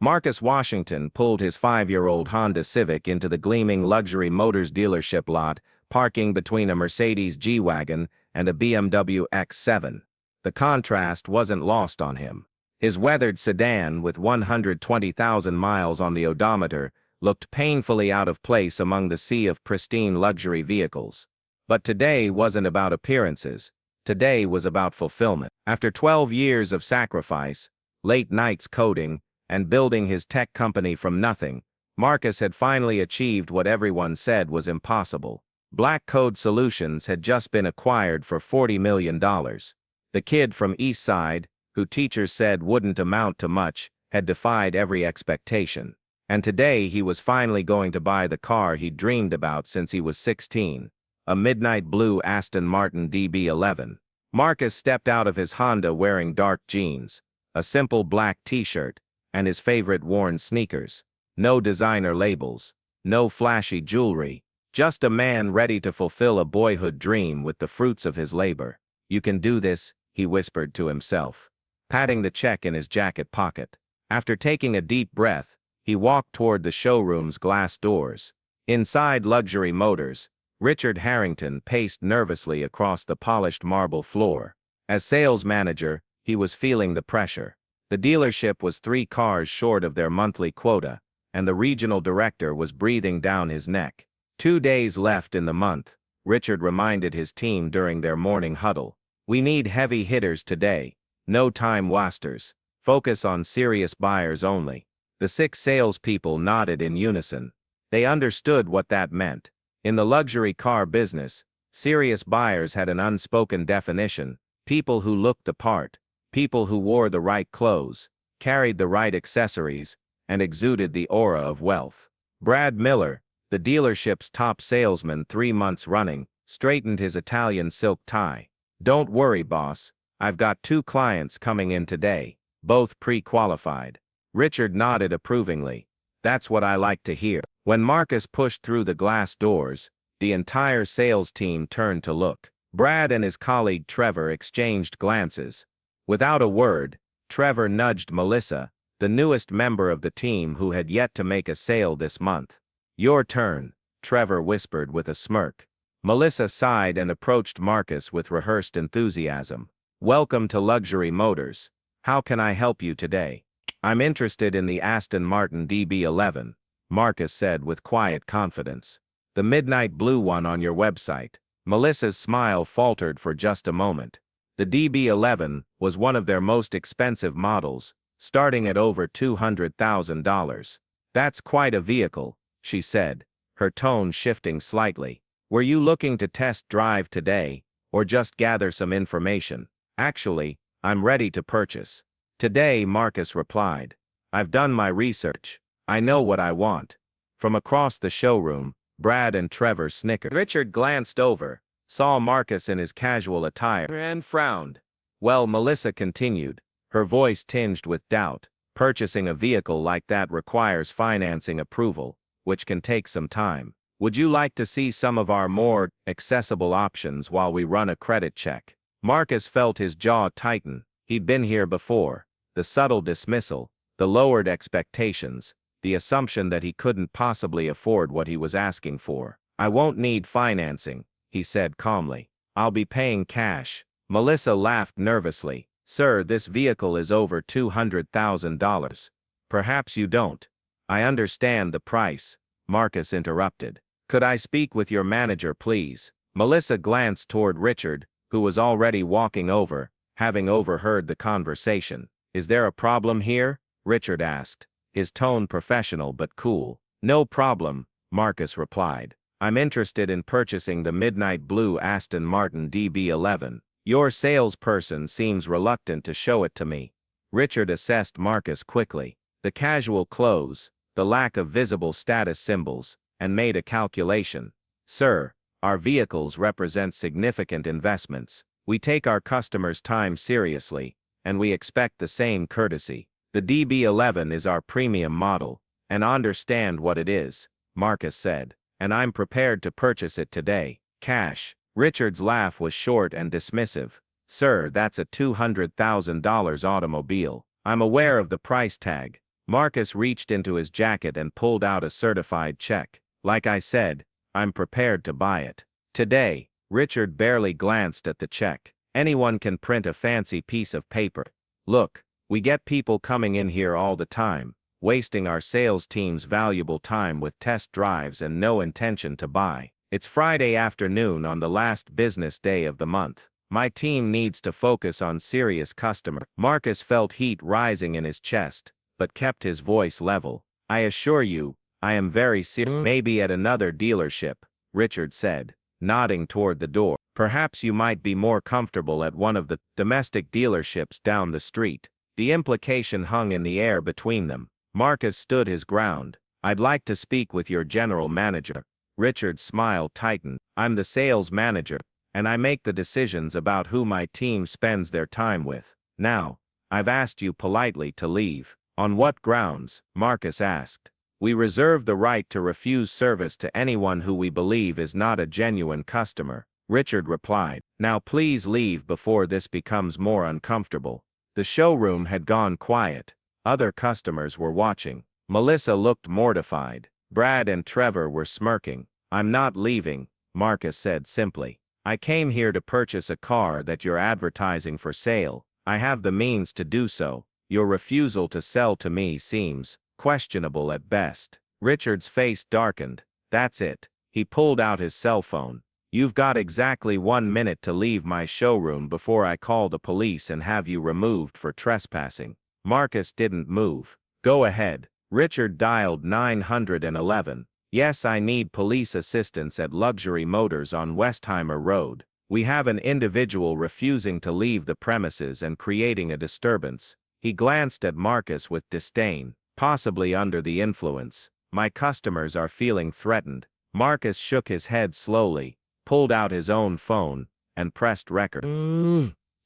Marcus Washington pulled his 5-year-old Honda Civic into the gleaming luxury motors dealership lot, parking between a Mercedes G-Wagon and a BMW X7. The contrast wasn't lost on him. His weathered sedan, with 120,000 miles on the odometer, looked painfully out of place among the sea of pristine luxury vehicles. But today wasn't about appearances. Today was about fulfillment. After 12 years of sacrifice, late nights coding, and building his tech company from nothing, Marcus had finally achieved what everyone said was impossible. Black Code Solutions had just been acquired for $40 million. The kid from East Side, who teachers said wouldn't amount to much, had defied every expectation. And today he was finally going to buy the car he'd dreamed about since he was 16, a midnight blue Aston Martin DB11. Marcus stepped out of his Honda wearing dark jeans, a simple black t-shirt, and his favorite worn sneakers. No designer labels, no flashy jewelry, just a man ready to fulfill a boyhood dream with the fruits of his labor. "You can do this," he whispered to himself, patting the check in his jacket pocket. After taking a deep breath, he walked toward the showroom's glass doors. Inside Luxury Motors, Richard Harrington paced nervously across the polished marble floor. As sales manager, he was feeling the pressure. The dealership was 3 cars short of their monthly quota, and the regional director was breathing down his neck. 2 days left in the month, Richard reminded his team during their morning huddle. "We need heavy hitters today. No time wasters. Focus on serious buyers only." The 6 salespeople nodded in unison. They understood what that meant. In the luxury car business, serious buyers had an unspoken definition: people who looked the part, people who wore the right clothes, carried the right accessories, and exuded the aura of wealth. Brad Miller, the dealership's top salesman 3 months running, straightened his Italian silk tie. "Don't worry, boss. I've got 2 clients coming in today, both pre-qualified." Richard nodded approvingly. "That's what I like to hear." When Marcus pushed through the glass doors, the entire sales team turned to look. Brad and his colleague Trevor exchanged glances. Without a word, Trevor nudged Melissa, the newest member of the team who had yet to make a sale this month. "Your turn," Trevor whispered with a smirk. Melissa sighed and approached Marcus with rehearsed enthusiasm. "Welcome to Luxury Motors. How can I help you today?" "I'm interested in the Aston Martin DB11, Marcus said with quiet confidence. "The midnight blue one on your website." Melissa's smile faltered for just a moment. The DB11 was one of their most expensive models, starting at over $200,000. "That's quite a vehicle," she said, her tone shifting slightly. "Were you looking to test drive today, or just gather some information?" "Actually, I'm ready to purchase today," Marcus replied. "I've done my research. I know what I want." From across the showroom, Brad and Trevor snickered. Richard glanced over, saw Marcus in his casual attire, and frowned. "Well," Melissa continued, her voice tinged with doubt, "purchasing a vehicle like that requires financing approval, which can take some time. Would you like to see some of our more accessible options while we run a credit check?" Marcus felt his jaw tighten. He'd been here before. The subtle dismissal, the lowered expectations, the assumption that he couldn't possibly afford what he was asking for. "I won't need financing," he said calmly. "I'll be paying cash." Melissa laughed nervously. "Sir, this vehicle is over $200,000. Perhaps you don't." "I understand the price," Marcus interrupted. "Could I speak with your manager, please?" Melissa glanced toward Richard, who was already walking over, having overheard the conversation. "Is there a problem here?" Richard asked, his tone professional but cool. "No problem," Marcus replied. "I'm interested in purchasing the midnight blue Aston Martin DB11. Your salesperson seems reluctant to show it to me." Richard assessed Marcus quickly. The casual clothes, the lack of visible status symbols, and made a calculation. "Sir, our vehicles represent significant investments. We take our customers' time seriously, and we expect the same courtesy. The DB11 is our premium model, and I understand what it is," Marcus said, "and I'm prepared to purchase it today. Cash." Richard's laugh was short and dismissive. "Sir, that's a $200,000 automobile. I'm aware of the price tag," Marcus reached into his jacket and pulled out a certified check. Like I said, I'm prepared to buy it. Today, Richard barely glanced at the check. Anyone can print a fancy piece of paper. Look, we get people coming in here all the time, wasting our sales team's valuable time with test drives and no intention to buy. It's Friday afternoon on the last business day of the month. My team needs to focus on serious customer. Marcus felt heat rising in his chest, but kept his voice level. I assure you, I am very serious. Maybe at another dealership, Richard said, nodding toward the door. Perhaps you might be more comfortable at one of the domestic dealerships down the street. The implication hung in the air between them. Marcus stood his ground. I'd like to speak with your general manager. Richard's smile tightened. I'm the sales manager, and I make the decisions about who my team spends their time with. Now, I've asked you politely to leave. On what grounds? Marcus asked. We reserve the right to refuse service to anyone who we believe is not a genuine customer, Richard replied. Now please leave before this becomes more uncomfortable. The showroom had gone quiet. Other customers were watching. Melissa looked mortified. Brad and Trevor were smirking. I'm not leaving, Marcus said simply. I came here to purchase a car that you're advertising for sale. I have the means to do so. Your refusal to sell to me seems questionable at best. Richard's face darkened. That's it. He pulled out his cell phone. You've got exactly 1 minute to leave my showroom before I call the police and have you removed for trespassing. Marcus didn't move. Go ahead. Richard dialed 911. Yes, I need police assistance at Luxury Motors on Westheimer Road. We have an individual refusing to leave the premises and creating a disturbance. He glanced at Marcus with disdain. Possibly under the influence. My customers are feeling threatened. Marcus shook his head slowly, pulled out his own phone, and pressed record.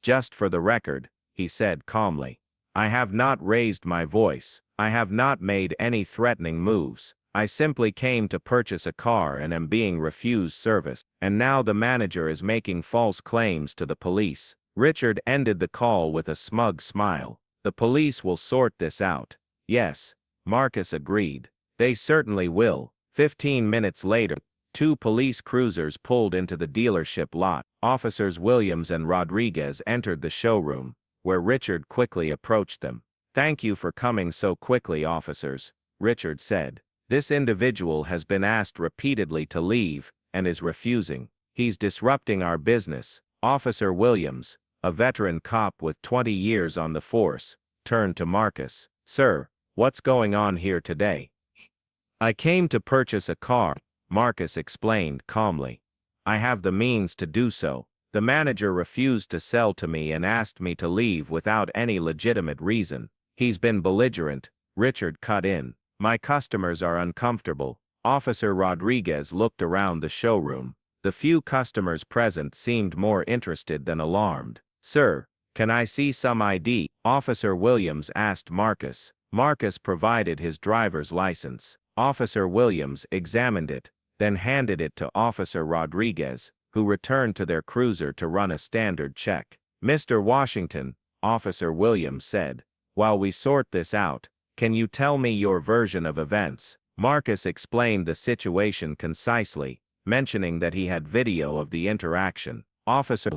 Just for the record, he said calmly. I have not raised my voice. I have not made any threatening moves. I simply came to purchase a car and am being refused service. And now the manager is making false claims to the police. Richard ended the call with a smug smile. The police will sort this out. Yes, Marcus agreed. They certainly will. 15 minutes later, 2 police cruisers pulled into the dealership lot. Officers Williams and Rodriguez entered the showroom, where Richard quickly approached them. Thank you for coming so quickly, officers, Richard said. This individual has been asked repeatedly to leave, and is refusing. He's disrupting our business. Officer Williams, a veteran cop with 20 years on the force, turned to Marcus. Sir, what's going on here today? I came to purchase a car, Marcus explained calmly. I have the means to do so. The manager refused to sell to me and asked me to leave without any legitimate reason. He's been belligerent, Richard cut in. My customers are uncomfortable. Officer Rodriguez looked around the showroom. The few customers present seemed more interested than alarmed. Sir, can I see some ID? Officer Williams asked Marcus. Marcus provided his driver's license. Officer Williams examined it, then handed it to Officer Rodriguez, who returned to their cruiser to run a standard check. Mr. Washington, Officer Williams said, while we sort this out, can you tell me your version of events? Marcus explained the situation concisely, mentioning that he had video of the interaction. Officer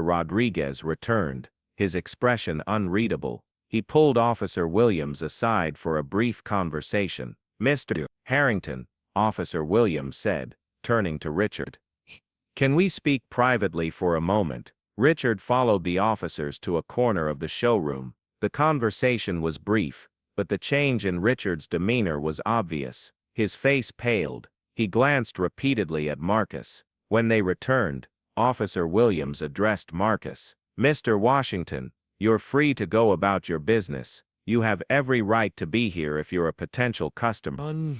Rodriguez returned, his expression unreadable. He pulled Officer Williams aside for a brief conversation. Mr. Harrington, Officer Williams said, turning to Richard. Can we speak privately for a moment? Richard followed the officers to a corner of the showroom. The conversation was brief, but the change in Richard's demeanor was obvious. His face paled. He glanced repeatedly at Marcus. When they returned, Officer Williams addressed Marcus. Mr. Washington, you're free to go about your business. You have every right to be here if you're a potential customer.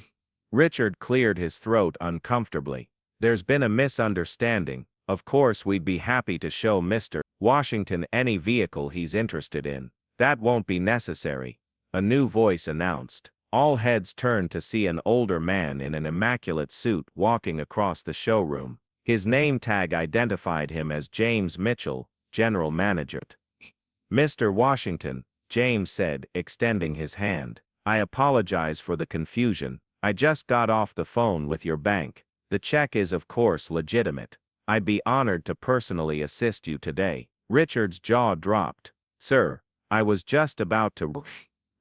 Richard cleared his throat uncomfortably. There's been a misunderstanding. Of course we'd be happy to show Mr. Washington any vehicle he's interested in. That won't be necessary, a new voice announced. All heads turned to see an older man in an immaculate suit walking across the showroom. His name tag identified him as James Mitchell, General Manager. Mr. Washington, James said, extending his hand. I apologize for the confusion. I just got off the phone with your bank. The check is of course legitimate. I'd be honored to personally assist you today. Richard's jaw dropped. Sir, I was just about to.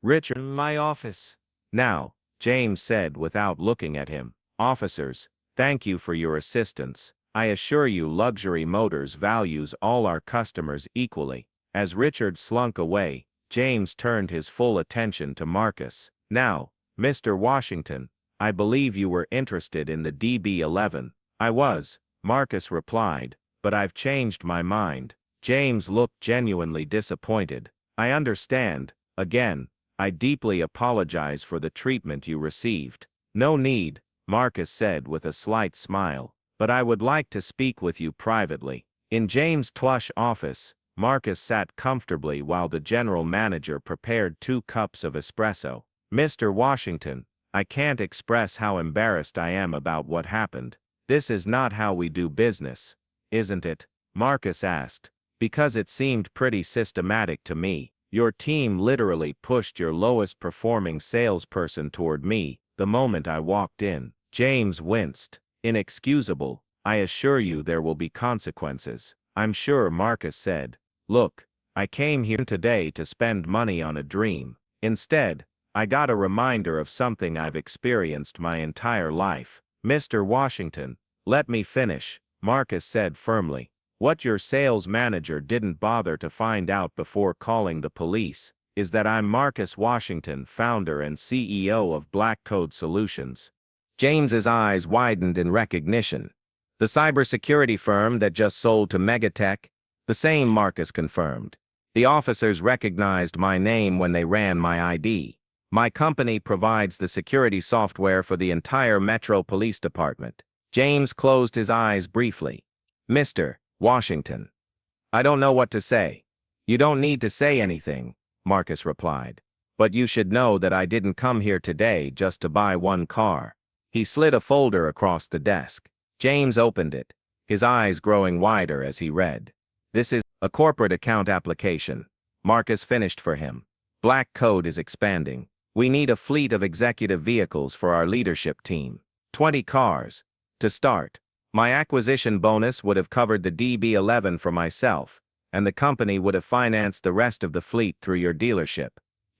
Richard, my office. Now, James said without looking at him. Officers, thank you for your assistance. I assure you Luxury Motors values all our customers equally. As Richard slunk away, James turned his full attention to Marcus. Now, Mr. Washington, I believe you were interested in the DB11. I was, Marcus replied, but I've changed my mind. James looked genuinely disappointed. I understand. Again, I deeply apologize for the treatment you received. No need, Marcus said with a slight smile, but I would like to speak with you privately. In James' plush office, Marcus sat comfortably while the general manager prepared 2 cups of espresso. Mr. Washington, I can't express how embarrassed I am about what happened. This is not how we do business, isn't it? Marcus asked. Because it seemed pretty systematic to me. Your team literally pushed your lowest performing salesperson toward me the moment I walked in. James winced. Inexcusable. I assure you there will be consequences. I'm sure, Marcus said. Look, I came here today to spend money on a dream. Instead, I got a reminder of something I've experienced my entire life. Mr. Washington, let me finish, Marcus said firmly. What your sales manager didn't bother to find out before calling the police is that I'm Marcus Washington, founder and CEO of Black Code Solutions. James's eyes widened in recognition. The cybersecurity firm that just sold to Megatech? The same, Marcus confirmed. The officers recognized my name when they ran my ID. My company provides the security software for the entire Metro Police Department. James closed his eyes briefly. Mr. Washington, I don't know what to say. You don't need to say anything, Marcus replied. But you should know that I didn't come here today just to buy one car. He slid a folder across the desk. James opened it, his eyes growing wider as he read. This is a corporate account application. Marcus finished for him. Black Code is expanding. We need a fleet of executive vehicles for our leadership team. 20 cars. To start. My acquisition bonus would have covered the DB11 for myself, and the company would have financed the rest of the fleet through your dealership.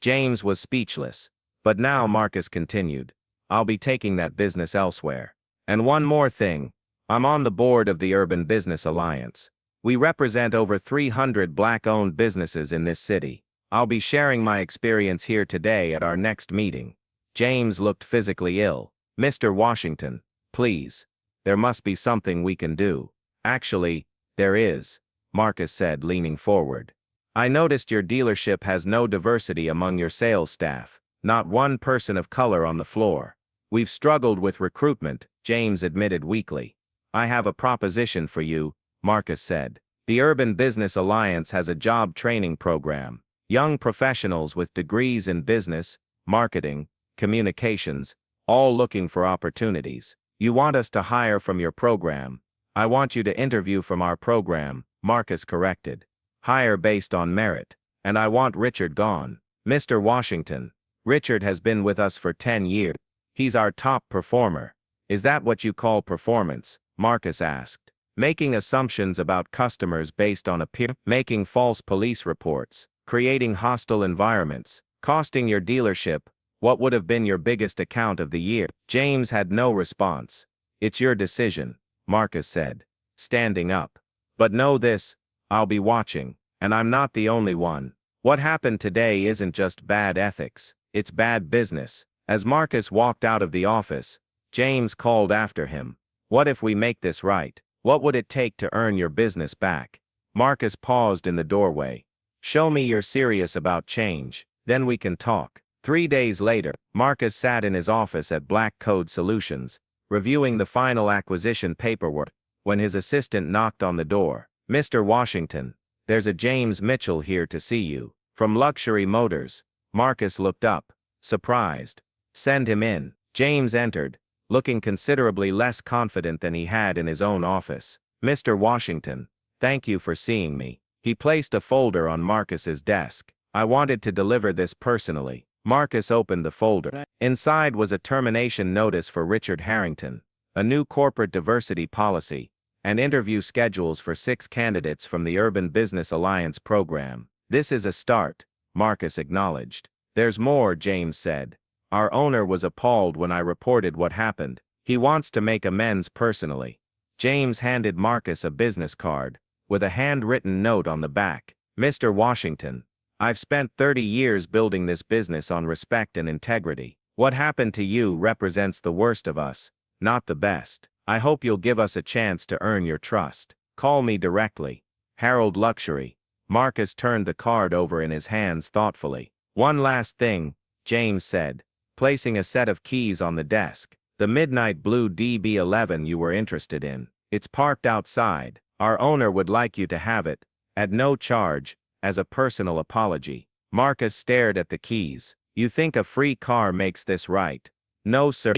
James was speechless. But now Marcus continued. I'll be taking that business elsewhere. And one more thing. I'm on the board of the Urban Business Alliance. We represent over 300 Black-owned businesses in this city. I'll be sharing my experience here today at our next meeting. James looked physically ill. Mr. Washington, please. There must be something we can do. Actually, there is, Marcus said, leaning forward. I noticed your dealership has no diversity among your sales staff. Not one person of color on the floor. We've struggled with recruitment, James admitted weakly. I have a proposition for you, Marcus said. The Urban Business Alliance has a job training program. Young professionals with degrees in business, marketing, communications, all looking for opportunities. You want us to hire from your program. I want you to interview from our program, Marcus corrected. Hire based on merit. And I want Richard gone. Mr. Washington, Richard has been with us for 10 years. He's our top performer. Is that what you call performance? Marcus asked. Making assumptions about customers based on making false police reports, creating hostile environments, costing your dealership what would have been your biggest account of the year. James had no response. It's your decision, Marcus said, standing up. But know this, I'll be watching, and I'm not the only one. What happened today isn't just bad ethics, it's bad business. As Marcus walked out of the office, James called after him. What if we make this right? What would it take to earn your business back? Marcus paused in the doorway. Show me you're serious about change, then we can talk. 3 days later, Marcus sat in his office at Black Code Solutions, reviewing the final acquisition paperwork, when his assistant knocked on the door. Mr. Washington, there's a James Mitchell here to see you. From Luxury Motors. Marcus looked up, surprised. Send him in. James entered, looking considerably less confident than he had in his own office. Mr. Washington, thank you for seeing me. He placed a folder on Marcus's desk. I wanted to deliver this personally. Marcus opened the folder. Inside was a termination notice for Richard Harrington, a new corporate diversity policy, and interview schedules for 6 candidates from the Urban Business Alliance program. This is a start, Marcus acknowledged. There's more, James said. Our owner was appalled when I reported what happened. He wants to make amends personally. James handed Marcus a business card, with a handwritten note on the back. Mr. Washington, I've spent 30 years building this business on respect and integrity. What happened to you represents the worst of us, not the best. I hope you'll give us a chance to earn your trust. Call me directly. Harold Luxury. Marcus turned the card over in his hands thoughtfully. One last thing, James said, placing a set of keys on the desk. The midnight blue DB11 you were interested in. It's parked outside. Our owner would like you to have it, at no charge, as a personal apology. Marcus stared at the keys. You think a free car makes this right? No, sir,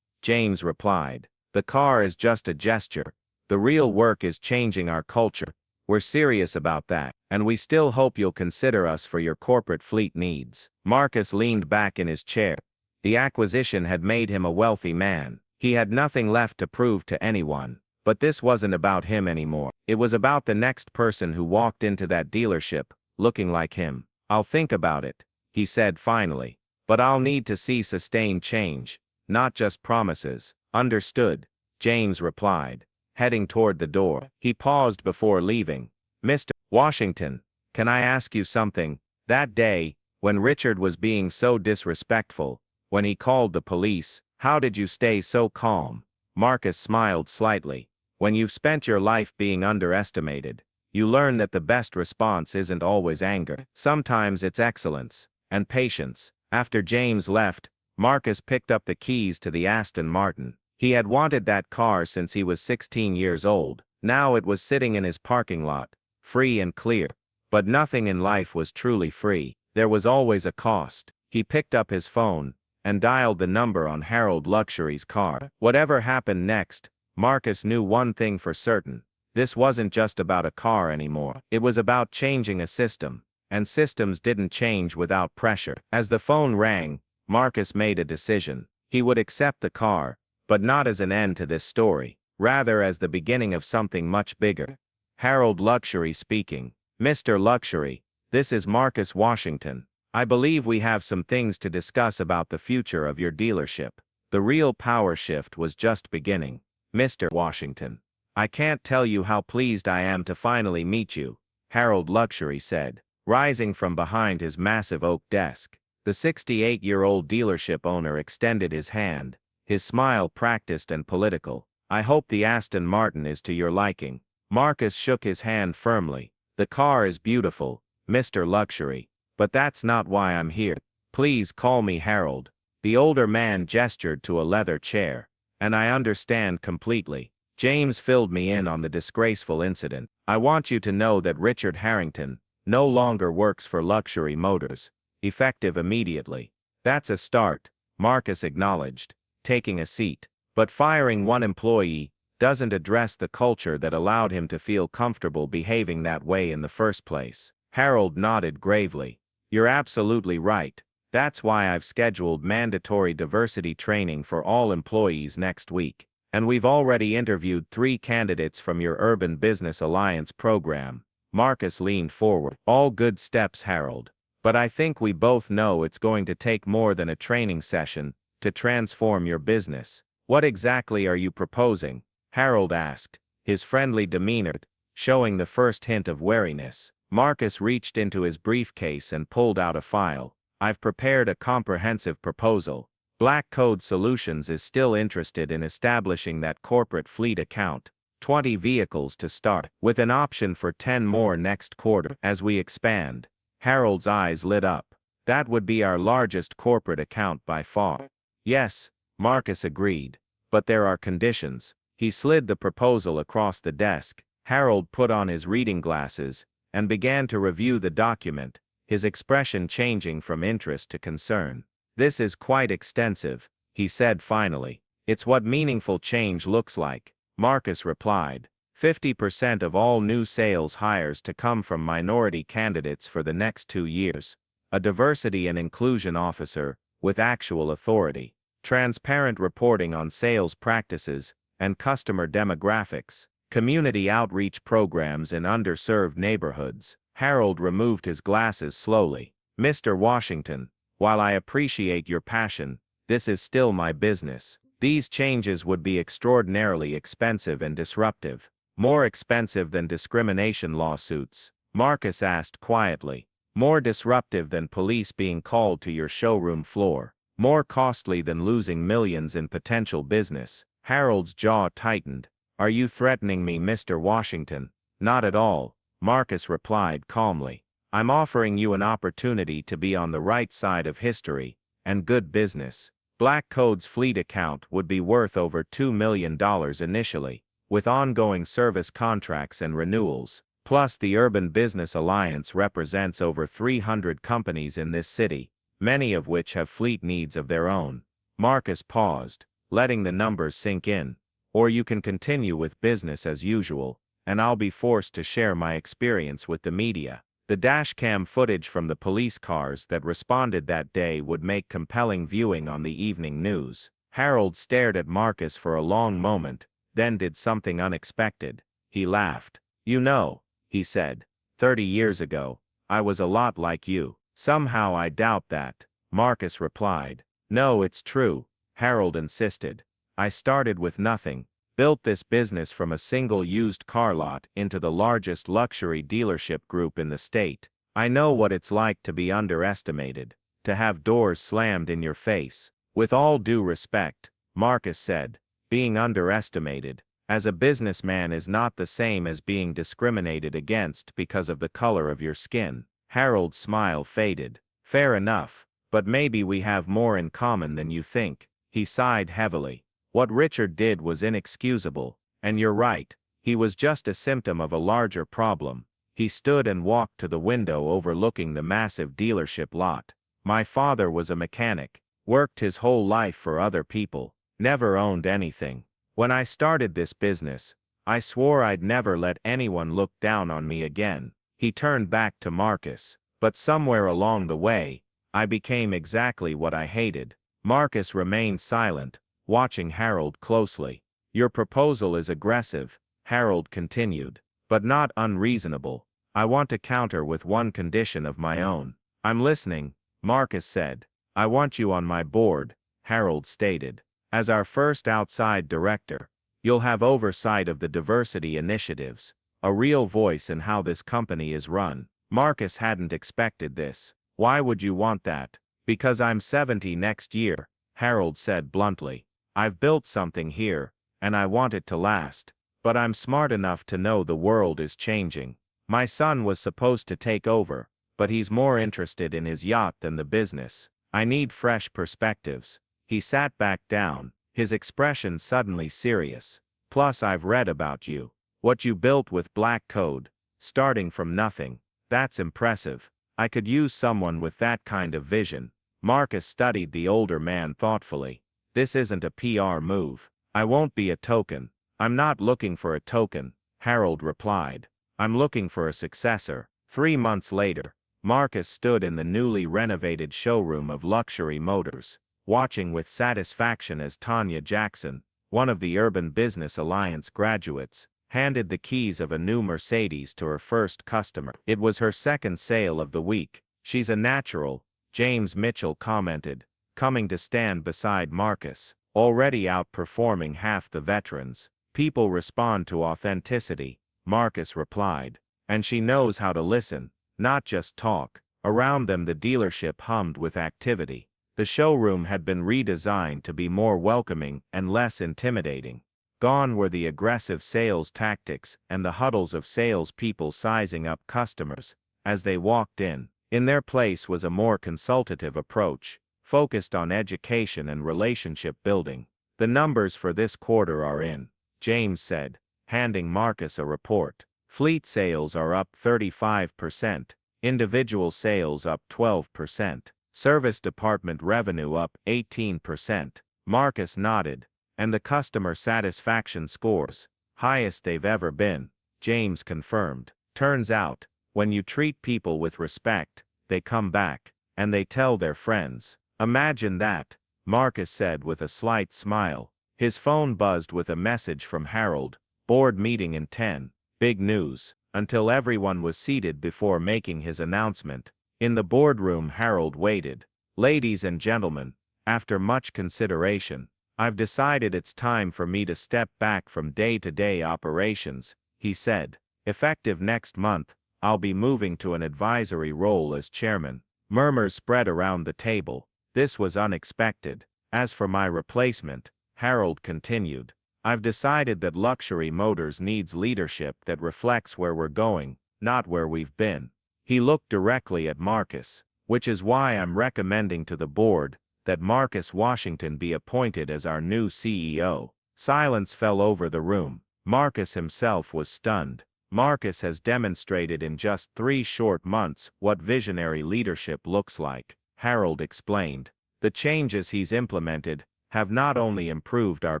James replied. The car is just a gesture. The real work is changing our culture. We're serious about that, and we still hope you'll consider us for your corporate fleet needs. Marcus leaned back in his chair. The acquisition had made him a wealthy man. He had nothing left to prove to anyone. But this wasn't about him anymore. It was about the next person who walked into that dealership, looking like him. I'll think about it, he said finally. But I'll need to see sustained change, not just promises. Understood, James replied, heading toward the door. He paused before leaving. Mr. Washington, can I ask you something? That day, when Richard was being so disrespectful, when he called the police, how did you stay so calm? Marcus smiled slightly. When you've spent your life being underestimated, you learn that the best response isn't always anger. Sometimes it's excellence and patience. After James left, Marcus picked up the keys to the Aston Martin. He had wanted that car since he was 16 years old. Now it was sitting in his parking lot, free and clear. But nothing in life was truly free. There was always a cost. He picked up his phone and dialed the number on Harold Luxury's car. Whatever happened next, Marcus knew one thing for certain. This wasn't just about a car anymore. It was about changing a system, and systems didn't change without pressure. As the phone rang, Marcus made a decision. He would accept the car, but not as an end to this story, rather as the beginning of something much bigger. Harold Luxury speaking. Mr. Luxury, this is Marcus Washington. I believe we have some things to discuss about the future of your dealership. The real power shift was just beginning. Mr. Washington, I can't tell you how pleased I am to finally meet you, Harold Luxury said, rising from behind his massive oak desk. The 68-year-old dealership owner extended his hand, his smile practiced and political. I hope the Aston Martin is to your liking. Marcus shook his hand firmly. The car is beautiful, Mr. Luxury, but that's not why I'm here. Please call me Harold. The older man gestured to a leather chair. And I understand completely. James filled me in on the disgraceful incident. I want you to know that Richard Harrington no longer works for Luxury Motors, effective immediately. That's a start, Marcus acknowledged, taking a seat. But firing one employee doesn't address the culture that allowed him to feel comfortable behaving that way in the first place. Harold nodded gravely. You're absolutely right. That's why I've scheduled mandatory diversity training for all employees next week. And we've already interviewed 3 candidates from your Urban Business Alliance program. Marcus leaned forward. All good steps, Harold. But I think we both know it's going to take more than a training session to transform your business. What exactly are you proposing? Harold asked, his friendly demeanor showing the first hint of wariness. Marcus reached into his briefcase and pulled out a file. I've prepared a comprehensive proposal. Black Code Solutions is still interested in establishing that corporate fleet account, 20 vehicles to start, with an option for 10 more next quarter. As we expand, Harold's eyes lit up. That would be our largest corporate account by far. Yes, Marcus agreed. But there are conditions. He slid the proposal across the desk. Harold put on his reading glasses and began to review the document, his expression changing from interest to concern. This is quite extensive, he said finally. It's what meaningful change looks like, Marcus replied. 50% of all new sales hires to come from minority candidates for the next 2 years. a diversity and inclusion officer, with actual authority, transparent reporting on sales practices and customer demographics, community outreach programs in underserved neighborhoods. Harold removed his glasses slowly. Mr. Washington, while I appreciate your passion, this is still my business. These changes would be extraordinarily expensive and disruptive. More expensive than discrimination lawsuits, Marcus asked quietly. More disruptive than police being called to your showroom floor. More costly than losing millions in potential business. Harold's jaw tightened. Are you threatening me, Mr. Washington? Not at all, Marcus replied calmly. I'm offering you an opportunity to be on the right side of history and good business. Black Code's fleet account would be worth over $2 million initially, with ongoing service contracts and renewals. Plus, the Urban Business Alliance represents over 300 companies in this city, many of which have fleet needs of their own. Marcus paused, letting the numbers sink in. Or you can continue with business as usual, and I'll be forced to share my experience with the media. The dashcam footage from the police cars that responded that day would make compelling viewing on the evening news. Harold stared at Marcus for a long moment, then did something unexpected. He laughed. You know, he said, 30 years ago, I was a lot like you. Somehow I doubt that, Marcus replied. No, it's true, Harold insisted. I started with nothing, built this business from a single used car lot into the largest luxury dealership group in the state. I know what it's like to be underestimated, to have doors slammed in your face. With all due respect, Marcus said, being underestimated as a businessman is not the same as being discriminated against because of the color of your skin. Harold's smile faded. Fair enough, but maybe we have more in common than you think. He sighed heavily. What Richard did was inexcusable, and you're right, he was just a symptom of a larger problem. He stood and walked to the window overlooking the massive dealership lot. My father was a mechanic, worked his whole life for other people, never owned anything. When I started this business, I swore I'd never let anyone look down on me again. He turned back to Marcus. But somewhere along the way, I became exactly what I hated. Marcus remained silent, watching Harold closely. Your proposal is aggressive, Harold continued, but not unreasonable. I want to counter with one condition of my own. I'm listening, Marcus said. I want you on my board, Harold stated. As our first outside director, you'll have oversight of the diversity initiatives, a real voice in how this company is run. Marcus hadn't expected this. Why would you want that? Because I'm 70 next year, Harold said bluntly. I've built something here, and I want it to last. But I'm smart enough to know the world is changing. My son was supposed to take over, but he's more interested in his yacht than the business. I need fresh perspectives. He sat back down, his expression suddenly serious. Plus, I've read about you. What you built with Black Code, starting from nothing. That's impressive. I could use someone with that kind of vision. Marcus studied the older man thoughtfully. This isn't a PR move. I won't be a token. I'm not looking for a token, Harold replied. I'm looking for a successor. 3 months later, Marcus stood in the newly renovated showroom of Luxury Motors, watching with satisfaction as Tanya Jackson, one of the Urban Business Alliance graduates, handed the keys of a new Mercedes to her first customer. It was her second sale of the week. She's a natural, James Mitchell commented, coming to stand beside Marcus, already outperforming half the veterans. People respond to authenticity, Marcus replied. And she knows how to listen, not just talk. Around them the dealership hummed with activity. The showroom had been redesigned to be more welcoming and less intimidating. Gone were the aggressive sales tactics and the huddles of salespeople sizing up customers as they walked in. In their place was a more consultative approach, focused on education and relationship building. The numbers for this quarter are in, James said, handing Marcus a report. Fleet sales are up 35%, individual sales up 12%. Service department revenue up 18%. Marcus nodded. And the customer satisfaction scores, highest they've ever been, James confirmed. Turns out, when you treat people with respect, they come back. and they tell their friends. Imagine that, Marcus said with a slight smile. His phone buzzed with a message from Harold. Board meeting in 10. Big news. Until everyone was seated before making his announcement. In the boardroom, Harold waited. Ladies and gentlemen, after much consideration, I've decided it's time for me to step back from day-to-day operations, he said. Effective next month, I'll be moving to an advisory role as chairman. Murmurs spread around the table. This was unexpected. As for my replacement, Harold continued, I've decided that luxury motors needs leadership that reflects where we're going, not where we've been. He looked directly at Marcus, which is why I'm recommending to the board that Marcus Washington be appointed as our new CEO. Silence fell over the room. Marcus himself was stunned. Marcus has demonstrated in just 3 short months what visionary leadership looks like, Harold explained. The changes he's implemented have not only improved our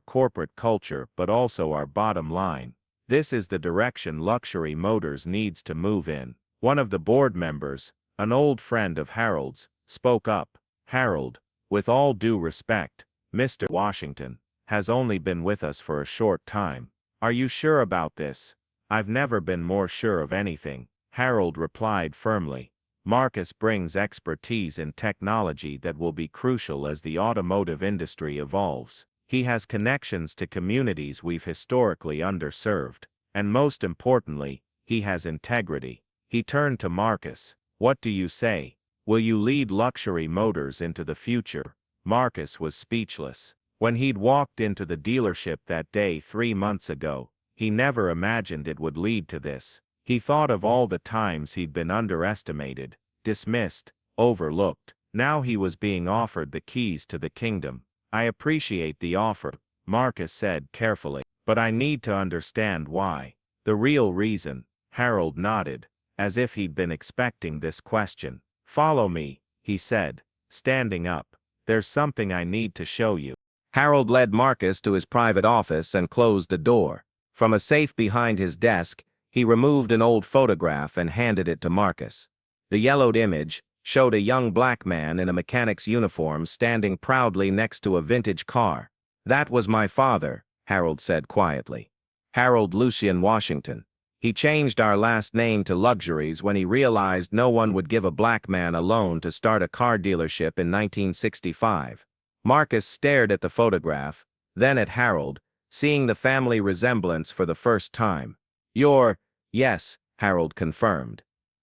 corporate culture but also our bottom line. This is the direction luxury motors needs to move in. One of the board members, an old friend of Harold's, spoke up. Harold, with all due respect, Mr. Washington has only been with us for a short time. Are you sure about this? I've never been more sure of anything, Harold replied firmly. Marcus brings expertise in technology that will be crucial as the automotive industry evolves. He has connections to communities we've historically underserved. And most importantly, he has integrity. He turned to Marcus. What do you say? Will you lead luxury motors into the future? Marcus was speechless. When he'd walked into the dealership that day 3 months ago, he never imagined it would lead to this. He thought of all the times he'd been underestimated, dismissed, overlooked. Now he was being offered the keys to the kingdom. I appreciate the offer, Marcus said carefully, but I need to understand why. The real reason, Harold nodded, as if he'd been expecting this question. Follow me, he said, standing up. There's something I need to show you. Harold led Marcus to his private office and closed the door. From a safe behind his desk, he removed an old photograph and handed it to Marcus. The yellowed image showed a young black man in a mechanic's uniform standing proudly next to a vintage car. That was my father, Harold said quietly. Harold Lucian Washington. He changed our last name to Luxuries when he realized no one would give a black man a loan to start a car dealership in 1965. Marcus stared at the photograph, then at Harold, seeing the family resemblance for the first time. Yes, Harold confirmed.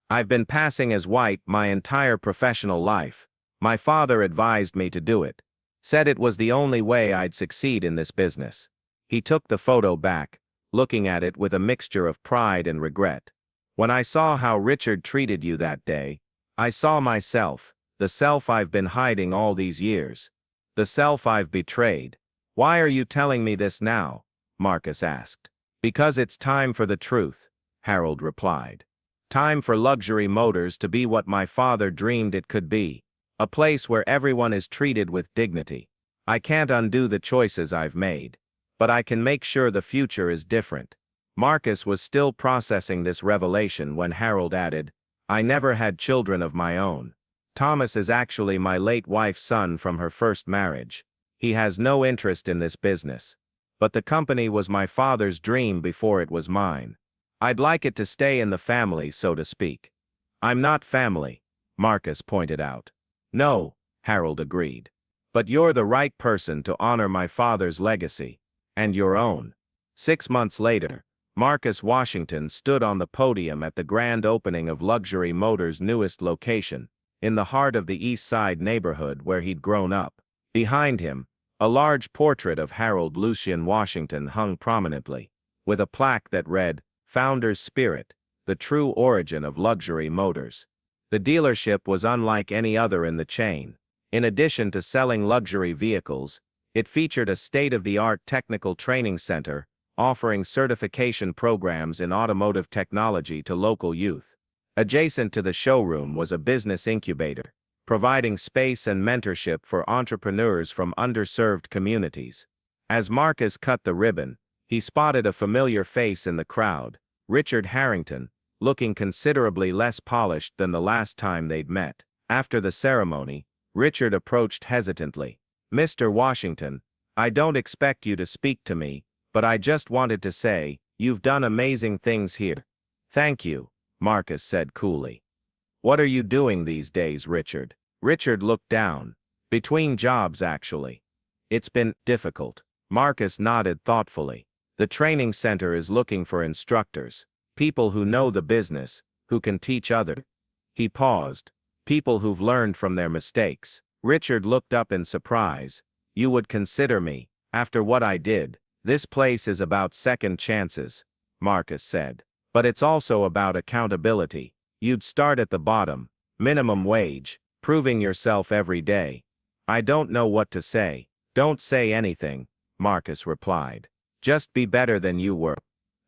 I've been passing as white my entire professional life. My father advised me to do it. Said it was the only way I'd succeed in this business. He took the photo back, looking at it with a mixture of pride and regret. When I saw how Richard treated you that day, I saw myself, the self I've been hiding all these years. The self I've betrayed. Why are you telling me this now? Marcus asked. Because it's time for the truth, Harold replied. Time for luxury motors to be what my father dreamed it could be. A place where everyone is treated with dignity. I can't undo the choices I've made, but I can make sure the future is different. Marcus was still processing this revelation when Harold added, I never had children of my own. Thomas is actually my late wife's son from her first marriage. He has no interest in this business. But the company was my father's dream before it was mine. I'd like it to stay in the family, so to speak. I'm not family, Marcus pointed out. No, Harold agreed. But you're the right person to honor my father's legacy, and your own. 6 months later, Marcus Washington stood on the podium at the grand opening of Luxury Motors' newest location, in the heart of the East Side neighborhood where he'd grown up. Behind him, a large portrait of Harold Lucian Washington hung prominently, with a plaque that read, Founder's Spirit, the true origin of luxury motors. The dealership was unlike any other in the chain. In addition to selling luxury vehicles, it featured a state-of-the-art technical training center, offering certification programs in automotive technology to local youth. Adjacent to the showroom was a business incubator, providing space and mentorship for entrepreneurs from underserved communities. As Marcus cut the ribbon, he spotted a familiar face in the crowd, Richard Harrington, looking considerably less polished than the last time they'd met. After the ceremony, Richard approached hesitantly. "Mr. Washington, I don't expect you to speak to me, but I just wanted to say, you've done amazing things here." "Thank you," Marcus said coolly. "What are you doing these days, Richard?" Richard looked down. "Between jobs, actually." "It's been difficult." Marcus nodded thoughtfully. "The training center is looking for instructors, people who know the business, who can teach others." He paused. "People who've learned from their mistakes." Richard looked up in surprise. "You would consider me, after what I did?" "This place is about second chances," Marcus said. "But it's also about accountability. You'd start at the bottom, minimum wage, proving yourself every day." "I don't know what to say." "Don't say anything," Marcus replied. "Just be better than you were.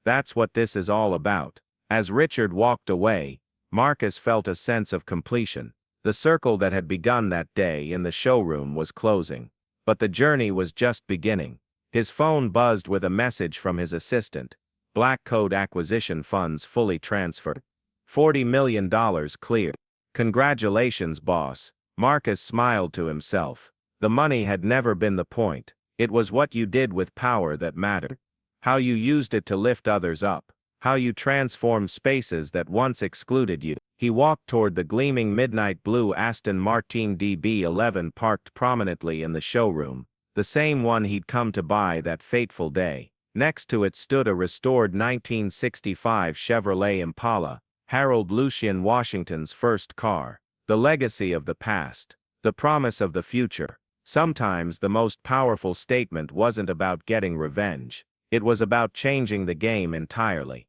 That's what this is all about." As Richard walked away, Marcus felt a sense of completion. The circle that had begun that day in the showroom was closing. But the journey was just beginning. His phone buzzed with a message from his assistant. Black Code acquisition funds fully transferred. $40 million cleared. "Congratulations, boss." Marcus smiled to himself. The money had never been the point. It was what you did with power that mattered. How you used it to lift others up. How you transformed spaces that once excluded you. He walked toward the gleaming midnight blue Aston Martin DB11 parked prominently in the showroom, the same one he'd come to buy that fateful day. Next to it stood a restored 1965 Chevrolet Impala, Harold Lucien Washington's first car. The legacy of the past. The promise of the future. Sometimes the most powerful statement wasn't about getting revenge. It was about changing the game entirely.